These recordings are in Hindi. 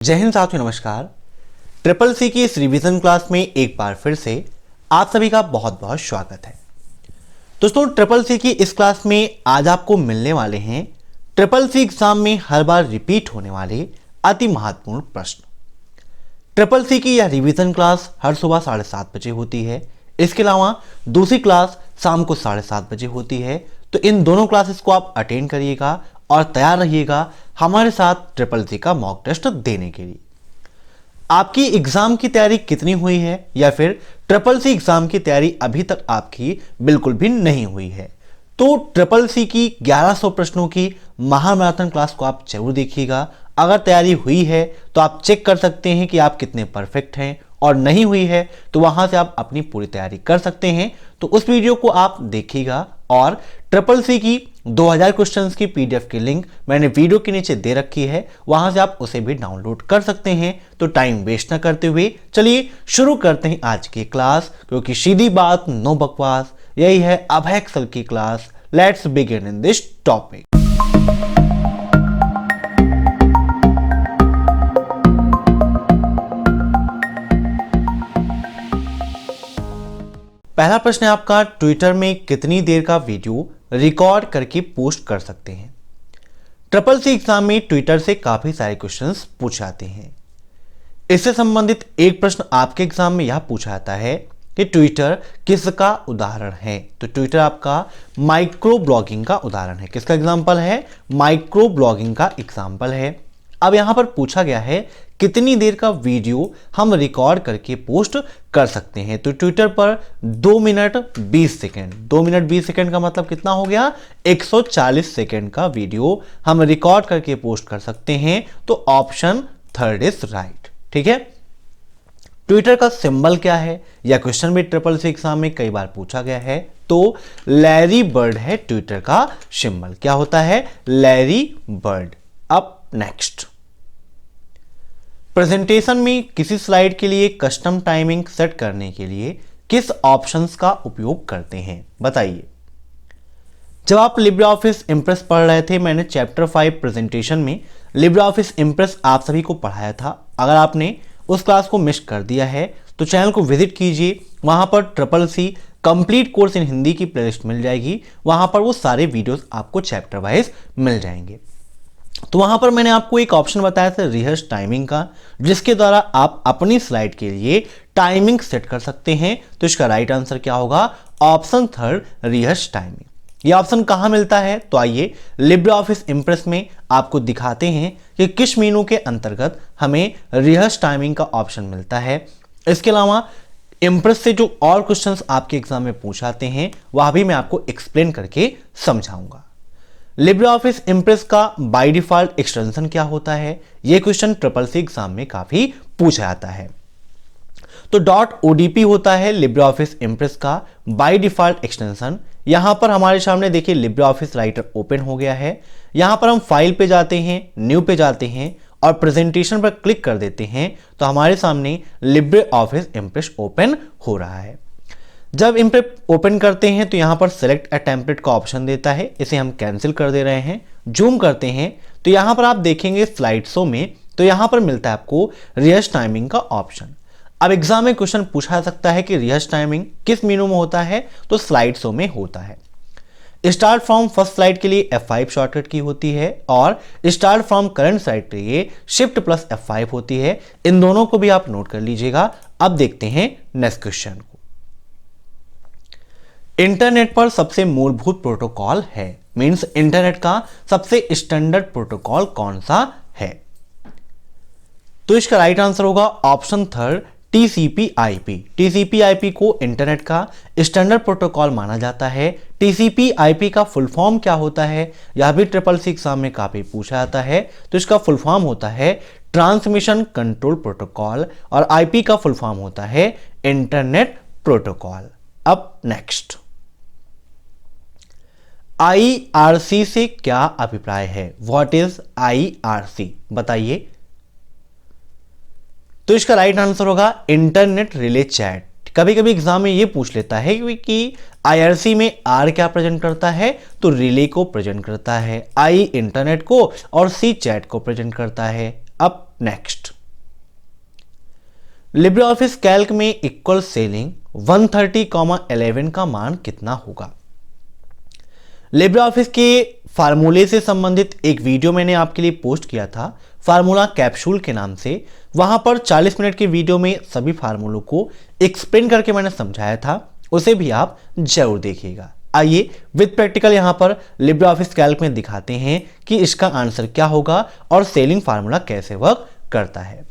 जय हिंद साथियों, नमस्कार। ट्रिपल सी की इस रिवीजन क्लास में एक बार फिर से आप सभी का बहुत बहुत स्वागत है। दोस्तों, ट्रिपल सी की इस क्लास में आज आपको मिलने वाले हैं ट्रिपल सी एग्जाम में हर बार रिपीट होने वाले अति महत्वपूर्ण प्रश्न। ट्रिपल सी की यह रिवीजन क्लास हर सुबह 7:30 बजे होती है। इसके अलावा दूसरी क्लास शाम को 7:30 बजे होती है। तो इन दोनों क्लासेस को आप अटेंड करिएगा और तैयार रहिएगा हमारे साथ ट्रिपल सी का मॉक टेस्ट देने के लिए। आपकी एग्जाम की तैयारी कितनी हुई है या फिर ट्रिपल सी एग्जाम की तैयारी अभी तक आपकी बिल्कुल भी नहीं हुई है, तो ट्रिपल सी की 1100 प्रश्नों की महामैराथन क्लास को आप जरूर देखिएगा। अगर तैयारी हुई है तो आप चेक कर सकते हैं कि आप कितने परफेक्ट हैं, और नहीं हुई है तो वहां से आप अपनी पूरी तैयारी कर सकते हैं। तो उस वीडियो को आप देखिएगा, और ट्रिपल सी की 2000 क्वेश्चंस की पीडीएफ की लिंक मैंने वीडियो के नीचे दे रखी है, वहां से आप उसे भी डाउनलोड कर सकते हैं। तो टाइम वेस्ट ना करते हुए चलिए शुरू करते हैं आज की क्लास, क्योंकि सीधी बात नो बकवास, यही है अभय एक्सेल की class. Let's begin in this topic. पहला प्रश्न है आपका, ट्विटर में कितनी देर का वीडियो रिकॉर्ड करके पोस्ट कर सकते हैं। ट्रिपल सी एग्जाम में ट्विटर से काफी सारे क्वेश्चंस पूछे जाते हैं। इससे संबंधित एक प्रश्न आपके एग्जाम में यह पूछा जाता है कि ट्विटर किसका उदाहरण है। तो ट्विटर आपका माइक्रो ब्लॉगिंग का उदाहरण है। किसका एग्जाम्पल है? माइक्रो ब्लॉगिंग का एग्जाम्पल है। अब यहां पर पूछा गया है कितनी देर का वीडियो हम रिकॉर्ड करके पोस्ट कर सकते हैं। तो ट्विटर पर 2 मिनट 20 सेकेंड, 2 मिनट 20 सेकेंड का मतलब कितना हो गया? 140 सेकेंड का वीडियो हम रिकॉर्ड करके पोस्ट कर सकते हैं। तो ऑप्शन थर्ड इज राइट। ठीक है। ट्विटर का सिंबल क्या है? यह क्वेश्चन भी ट्रिपल सी एग्जाम में कई बार पूछा गया है। तो लैरी बर्ड है ट्विटर का सिंबल। क्या होता है? Larry bird. अब नेक्स्ट, प्रेजेंटेशन में किसी स्लाइड के लिए कस्टम टाइमिंग सेट करने के लिए किस ऑप्शंस का उपयोग करते हैं? बताइए। जब आप लिब्रे ऑफिस इंप्रेस पढ़ रहे थे, मैंने चैप्टर 5 प्रेजेंटेशन में लिब्रे ऑफिस इंप्रेस आप सभी को पढ़ाया था। अगर आपने उस क्लास को मिस कर दिया है तो चैनल को विजिट कीजिए, वहां पर triple C complete course in Hindi की प्लेलिस्ट मिल जाएगी। वहां पर वो सारे वीडियोस आपको चैप्टर वाइज मिल जाएंगे। तो वहां पर मैंने आपको एक ऑप्शन बताया था रिहर्स टाइमिंग का, जिसके द्वारा आप अपनी स्लाइड के लिए टाइमिंग सेट कर सकते हैं। तो इसका राइट आंसर क्या होगा? Option third, rehearse timing. यह ऑप्शन कहां मिलता है? तो आइए लिब्रे ऑफिस इंप्रेस में आपको दिखाते हैं कि किस मेनू के अंतर्गत हमें रिहर्स टाइमिंग का ऑप्शन मिलता है। इसके अलावा इंप्रेस से जो और क्वेश्चंस आपके एग्जाम में पूछाते हैं वह भी मैं आपको एक्सप्लेन करके समझाऊंगा। लिब्रे ऑफिस इंप्रेस का बाय डिफॉल्ट एक्सटेंशन क्या होता है? यह क्वेश्चन ट्रिपल सी एग्जाम में काफी पूछा जाता है। तो .odp होता है लिब्रे ऑफिस इंप्रेस का बाय डिफॉल्ट एक्सटेंशन। यहां पर हमारे सामने देखिए लिब्रे ऑफिस राइटर ओपन हो गया है। यहां पर हम फाइल पे जाते हैं, न्यू पे जाते हैं और प्रेजेंटेशन पर क्लिक कर देते हैं, तो हमारे सामने लिब्रे ऑफिस इंप्रेस ओपन हो रहा है। जब इंप्रेस ओपन करते हैं तो यहां पर सेलेक्ट अ टेम्पलेट का ऑप्शन देता है, इसे हम कैंसिल कर दे रहे हैं। जूम करते हैं तो यहां पर आप देखेंगे स्लाइड शो में, तो यहां पर मिलता है आपको रिहर्स टाइमिंग का ऑप्शन। अब एग्जाम में क्वेश्चन पूछा जा सकता है कि रिहर्स टाइमिंग किस मेनू में होता है? तो स्लाइड शो में होता है। स्टार्ट फ्रॉम फर्स्ट स्लाइड के लिए F5 शॉर्टकट की होती है, और स्टार्ट फ्रॉम करंट स्लाइड के लिए शिफ्ट प्लस F5 होती है। इन दोनों को भी आप नोट कर लीजिएगा। अब देखते हैं नेक्स्ट क्वेश्चन को। इंटरनेट पर सबसे मूलभूत प्रोटोकॉल है, मींस इंटरनेट का सबसे स्टैंडर्ड प्रोटोकॉल कौन सा है? तो इसका राइट आंसर होगा ऑप्शन थर्ड, TCP/IP। TCP/IP को इंटरनेट का स्टैंडर्ड प्रोटोकॉल माना जाता है। TCP/IP का फुल फॉर्म क्या होता है? यह भी ट्रिपल सी एग्जाम में काफी पूछा जाता है। तो इसका फुल फॉर्म होता है ट्रांसमिशन कंट्रोल प्रोटोकॉल, और IP का फुल फॉर्म होता है इंटरनेट प्रोटोकॉल। अब नेक्स्ट, IRC से क्या अभिप्राय है? What is IRC? बताइए। तो इसका राइट आंसर होगा इंटरनेट रिले चैट। कभी कभी एग्जाम में ये पूछ लेता है कि IRC में R क्या प्रेजेंट करता है? तो रिले को प्रेजेंट करता है, I इंटरनेट को और C चैट को प्रेजेंट करता है। अब नेक्स्ट, लिब्रे ऑफिस कैल्क में इक्वल सेलिंग 130,11 का मान कितना होगा। लिब्रे ऑफिस के फार्मूले से संबंधित एक वीडियो मैंने आपके लिए पोस्ट किया था, फार्मूला कैप्सूल के नाम से। वहां पर 40 मिनट के वीडियो में सभी फार्मूलों को एक्सप्लेन करके मैंने समझाया था, उसे भी आप जरूर देखिएगा। आइए विद प्रैक्टिकल यहां पर लिब्रे ऑफिस कैल्क में दिखाते हैं कि इसका आंसर क्या होगा और सेलिंग फार्मूला कैसे वर्क करता है।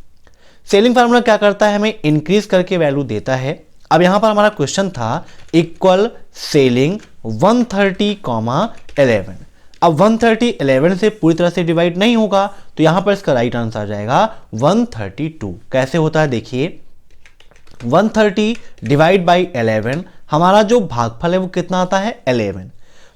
सेलिंग फार्मूला क्या करता है, हमें इंक्रीज करके वैल्यू देता है। अब यहां पर हमारा क्वेश्चन था इक्वल सेलिंग 130,11। अब 130 से पूरी तरह से डिवाइड नहीं होगा, तो यहां पर इसका राइट आंसर आ जाएगा 132। कैसे होता है देखिए, 130 डिवाइड बाई 11, हमारा जो भागफल है वो कितना आता है 11।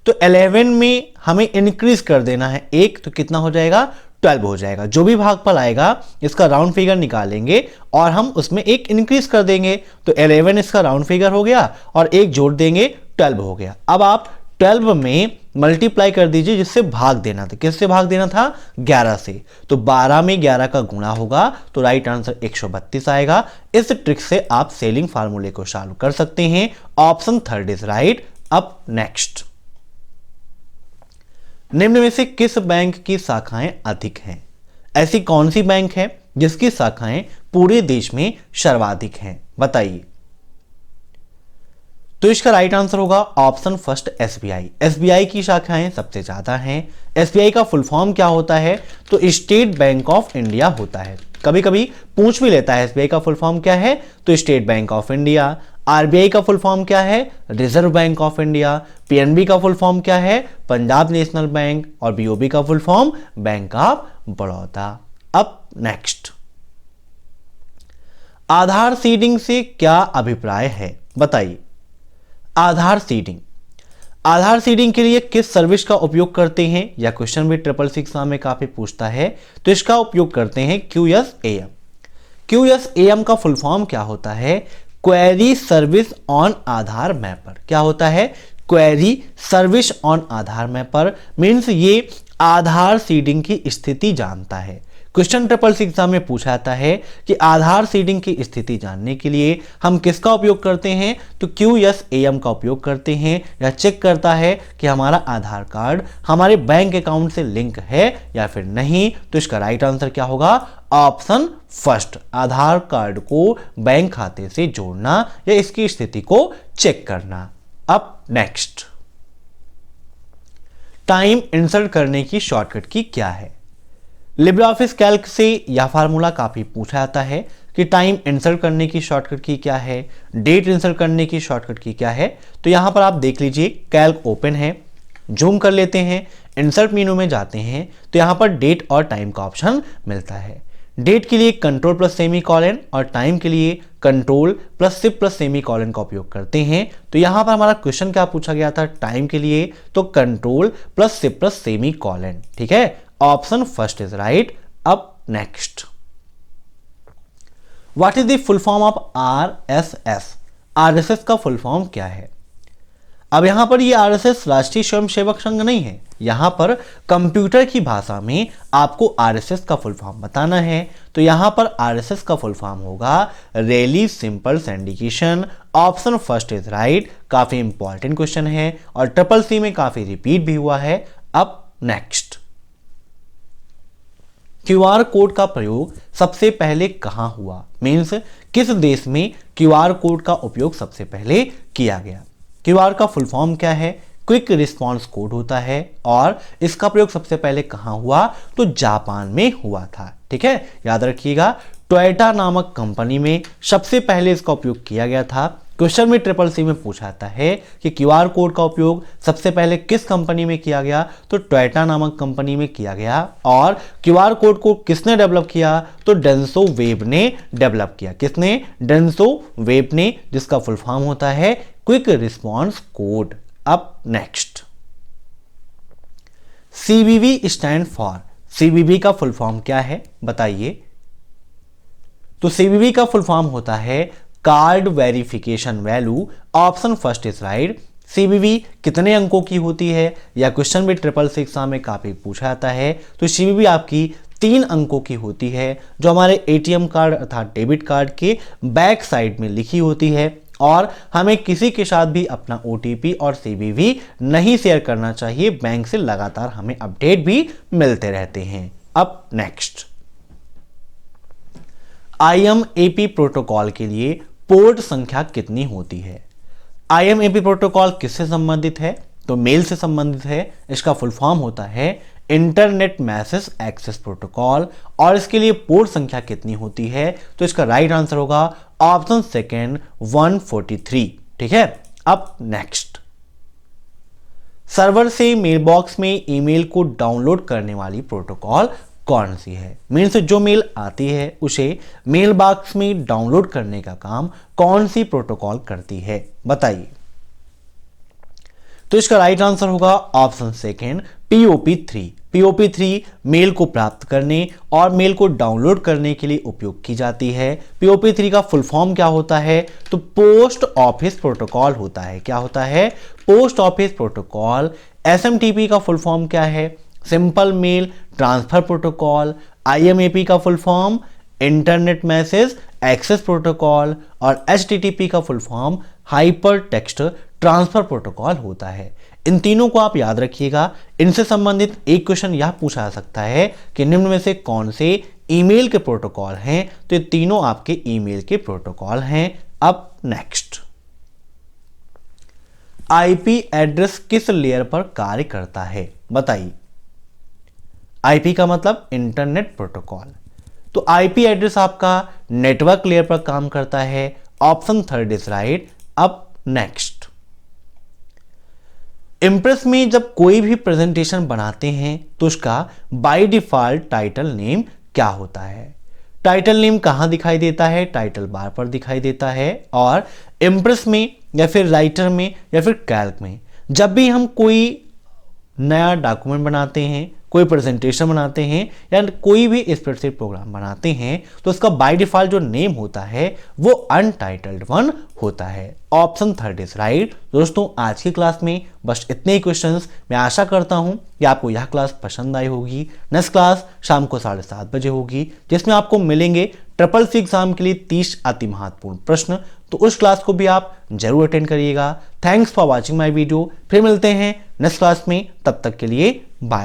तो 11 में हमें इंक्रीज कर देना है एक, तो कितना हो जाएगा 12 हो जाएगा। जो भी भागफल आएगा इसका राउंड फिगर निकालेंगे और हम उसमें एक इंक्रीज कर देंगे, तो 11 इसका राउंड फिगर हो गया और एक जोड़ देंगे 12 हो गया। अब आप 12 में मल्टीप्लाई कर दीजिए, जिससे भाग देना था। किससे भाग देना था 11 से, तो 12 में 11 का गुणा होगा, तो राइट आंसर 132 आएगा। इस ट्रिक से आप सेलिंग फार्मूले को सॉल्व कर सकते हैं। Option third is right. अब नेक्स्ट, निम्न में से किस बैंक की शाखाएं अधिक हैं। ऐसी कौन सी बैंक है जिसकी शाखाएं पूरे देश में सर्वाधिक हैं, बताइए। तो इसका राइट आंसर होगा ऑप्शन फर्स्ट एसबीआई। एसबीआई की शाखाएं सबसे ज्यादा हैं। एसबीआई का फुल फॉर्म क्या होता है, तो स्टेट बैंक ऑफ इंडिया होता है। कभी कभी पूछ भी लेता है एसबीआई का फुल फॉर्म क्या है, तो state bank of India. RBI का फुल फॉर्म क्या है, reserve bank of India. PNB का फुल फॉर्म क्या है, पंजाब नेशनल बैंक। और बीओबी का full form bank of Baroda. अब नेक्स्ट, आधार सीडिंग से क्या अभिप्राय है, बताइए। आधार सीडिंग, आधार सीडिंग के लिए किस सर्विस का उपयोग करते हैं, या क्वेश्चन भी 666 एग्जाम में काफी पूछता है, तो इसका उपयोग करते हैं QSAM। QSAM का फुल फॉर्म क्या होता है, query service on Aadhaar mapper. क्या होता है, query service on Aadhaar mapper, means ये आधार सीडिंग की स्थिति जानता है। क्वेश्चन 666 एग्जाम में पूछा जाता है कि आधार सीडिंग की स्थिति जानने के लिए हम किसका उपयोग करते हैं, तो QSAM का उपयोग करते हैं। यह चेक करता है कि हमारा आधार कार्ड हमारे बैंक अकाउंट से लिंक है या फिर नहीं। तो इसका राइट आंसर क्या होगा, ऑप्शन फर्स्ट, आधार कार्ड को बैंक खाते से जोड़ना या इसकी स्थिति को चेक करना। अब नेक्स्ट, टाइम इंसर्ट करने की शॉर्टकट की क्या है। लिब्रे ऑफिस कैल्क से यह फार्मूला काफी पूछा जाता है कि टाइम इंसर्ट करने की शॉर्टकट की क्या है, डेट इंसर्ट करने की शॉर्टकट की क्या है। तो यहां पर आप देख लीजिए, कैल्क ओपन है, जूम कर लेते हैं, इंसर्ट मेनू में जाते हैं, तो यहां पर डेट और टाइम का ऑप्शन मिलता है। डेट के लिए कंट्रोल प्लस सेमी कॉलन और टाइम के लिए control plus shift plus semi colon का उपयोग करते हैं। तो यहां पर हमारा क्वेश्चन क्या पूछा गया था, टाइम के लिए तो control plus shift plus semicolon, ठीक है। Option first is right. अब next, what is the full form of RSS। RSS का फुल फॉर्म क्या है। अब यहां पर ये RSS राष्ट्रीय स्वयंसेवक संघ नहीं है, यहां पर कंप्यूटर की भाषा में आपको RSS का फुल फॉर्म बताना है। तो यहां पर RSS का फुल फॉर्म होगा rally simple syndication. Option first is right. काफी इंपॉर्टेंट क्वेश्चन है और 666 में काफी रिपीट भी हुआ है। अब नेक्स्ट, QR कोड का प्रयोग सबसे पहले कहां हुआ, मीन्स किस देश में QR कोड का उपयोग सबसे पहले किया गया। QR का फुल फॉर्म क्या है, क्विक रिस्पॉन्स कोड होता है और इसका प्रयोग सबसे पहले कहां हुआ, तो जापान में हुआ था, ठीक है। याद रखिएगा, टोयोटा नामक कंपनी में सबसे पहले इसका उपयोग किया गया था। क्वेश्चन में 666 में पूछा जाता है कि QR कोड का उपयोग सबसे पहले किस कंपनी में किया गया, तो टोयोटा नामक कंपनी में किया गया। और QR कोड को किसने डेवलप किया, तो डेंसो वेब ने डेवलप किया। किसने, डेंसो वेब ने, जिसका फुल फॉर्म होता है क्विक रिस्पॉन्स कोड। अब next, CVV stand for. CVV का फुल फॉर्म क्या है, बताइए। तो CVV का फुल फॉर्म होता है card verification value. Option first is right. CVV कितने अंकों की होती है, या क्वेश्चन भी 666 एग्जाम में काफी पूछा जाता है। तो CVV आपकी 3 अंकों की होती है, जो हमारे एटीएम कार्ड अर्थात डेबिट कार्ड के बैक साइड में लिखी होती है, और हमें किसी के साथ भी अपना OTP और CVV नहीं शेयर करना चाहिए। बैंक से लगातार हमें अपडेट भी मिलते रहते हैं। अब नेक्स्ट, IMAP प्रोटोकॉल के लिए पोर्ट संख्या कितनी होती है? IMAP प्रोटोकॉल किससे संबंधित है? तो मेल से संबंधित है। इसका फुल फॉर्म होता है इंटरनेट मैसेज एक्सेस प्रोटोकॉल, और इसके लिए पोर्ट संख्या कितनी होती है? तो इसका राइट आंसर होगा ऑप्शन सेकेंड 143। ठीक है। अब नेक्स्ट, सर्वर से मेलबॉक्स में ईमेल को डाउनलोड करने वाली प्रोटोकॉल कौन सी है? मेल से जो मेल आती है उसे मेल बॉक्स में डाउनलोड करने का काम कौन सी प्रोटोकॉल करती है? बताइए। तो इसका राइट आंसर होगा option second POP3। POP3 mail को प्राप्त करने और मेल को डाउनलोड करने के लिए उपयोग की जाती है। POP3 का फुल फॉर्म क्या होता है? तो पोस्ट ऑफिस प्रोटोकॉल होता है। क्या होता है? Post office protocol. SMTP का फुल फॉर्म क्या है? Simple mail transfer protocol. IMAP का full form internet message access protocol, और HTTP का full form hyper text transfer protocol होता है। इन तीनों को आप याद रखिएगा। इनसे संबंधित एक क्वेश्चन यह पूछा जा सकता है कि निम्न में से कौन से ईमेल के प्रोटोकॉल हैं? तो ये तीनों आपके ईमेल के प्रोटोकॉल हैं। अब नेक्स्ट, IP एड्रेस किस लेयर पर कार्य करता है? बताइए। IP का मतलब इंटरनेट प्रोटोकॉल। तो IP एड्रेस आपका नेटवर्क लेयर पर काम करता है। Option third is right. अब नेक्स्ट, इंप्रेस में जब कोई भी प्रेजेंटेशन बनाते हैं तो उसका बाय डिफॉल्ट टाइटल नेम क्या होता है? टाइटल नेम कहां दिखाई देता है? टाइटल बार पर दिखाई देता है। और इंप्रेस में या फिर राइटर में या फिर कैल्क में जब भी हम कोई नया डॉक्यूमेंट बनाते हैं, कोई प्रेजेंटेशन बनाते हैं या कोई भी स्प्रेडशीट प्रोग्राम बनाते हैं, तो उसका बाय डिफॉल्ट जो नेम होता है वो अनटाइटल्ड वन होता है। Option third is right. दोस्तों, आज की क्लास में बस इतने ही क्वेश्चंस। मैं आशा करता हूं कि आपको यह क्लास पसंद आई होगी। नेक्स्ट क्लास शाम को 7:30 बजे होगी, जिसमें आपको मिलेंगे SSC एग्जाम के लिए 30 अति महत्वपूर्ण प्रश्न। तो उस क्लास को भी आप जरूर अटेंड करिएगा। Thanks for watching my video. फिर मिलते हैं नेक्स्ट क्लास में, तब तक के लिए बाय।